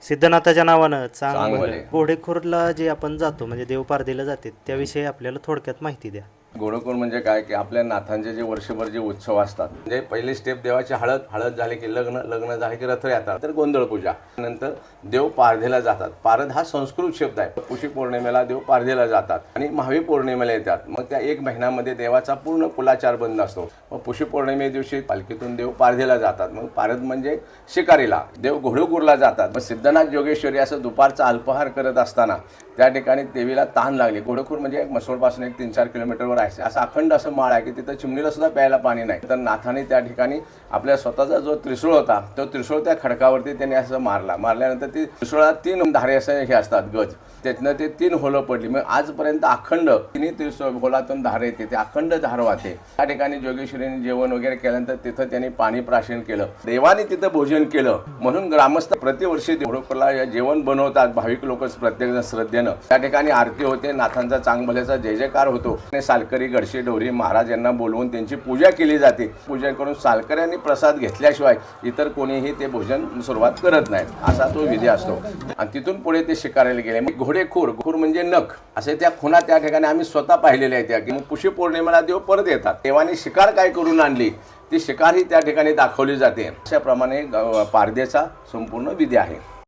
सिद्धनाथाच्या नावानं चांगले. घोडेखोरला जे आपण जातो म्हणजे देव पारदेला जाते त्याविषयी आपल्याला थोडक्यात माहिती द्या. घोडेखोर म्हणजे काय की आपल्या नाथांचे जे वर्षभर जे उत्सव असतात म्हणजे पहिली स्टेप देवाची हळद झाली की लग्न झाले की रथयात्रा तर गोंधळ पूजा नंतर देव पारधेला जातात. पारध हा संस्कृत शब्द आहे. पुषी पौर्णिमेला देव पारधेला जातात आणि महावी पौर्णिमेला येतात. मग त्या एक महिन्यामध्ये देवाचा पूर्ण कुलाचार बंद असतो. मग पुषी पौर्णिमे दिवशी पालखीतून देव पारधेला जातात. मग पारध म्हणजे शिकारीला देव घोडेखोरला जातात. मग सिद्धनाथ जोगेश्वरी असं दुपारचा अल्पहार करत असताना त्या ठिकाणी देवीला तहान लागली. घोडेखोर म्हणजे मसोडपासून 1-3-4 किलोमीटरवर आहे. असं अखंड असं माळ आहे की तिथं चिमणीला सुद्धा प्यायला पाणी नाही. तर नाथाने त्या ठिकाणी आपल्या स्वतःचा जो त्रिशूळ होता तो त्रिशूळ त्या खडकावरती त्याने असं मारल्यानंतर ती त्रिशूळात 3 धारे असे हे असतात गज, त्यातनं ते 3 होलं पडली. मग आजपर्यंत अखंड 3 त्रिशूळ होलातून धार येते ते अखंड धार वाहते. त्या ठिकाणी जोगेश्वरीने जेवण वगैरे केल्यानंतर तिथं त्यांनी पाणी प्राशन केलं. देवाने तिथं भोजन केलं म्हणून ग्रामस्थ प्रतिवर्षी घोडेखोरला जेवण बनवतात. भाविक लोक प्रत्येक श्रद्धेनं त्या ठिकाणी आरती होते. नाथांचा चांगभल्याचा जय जयकार होतो. सालकरी गडशी डोरी महाराज यांना बोलवून त्यांची पूजा केली जाते. पूजा करून सालकऱ्यांनी प्रसाद घेतल्याशिवाय इतर कोणीही ते भोजन सुरुवात करत नाहीत. असा तो विधी असतो. आणि तिथून पुढे ते शिकारायला गेले. घोडेखोर म्हणजे नख असे त्या खुणा त्या ठिकाणी आम्ही स्वतः पाहिलेल्या आहेत. त्या की पुषी पौर्णिमेला देव परत येतात. देवाने शिकार काय करून आणली ती शिकार ही त्या ठिकाणी दाखवली जाते. अशाप्रमाणे पारदेचा संपूर्ण विधी आहे.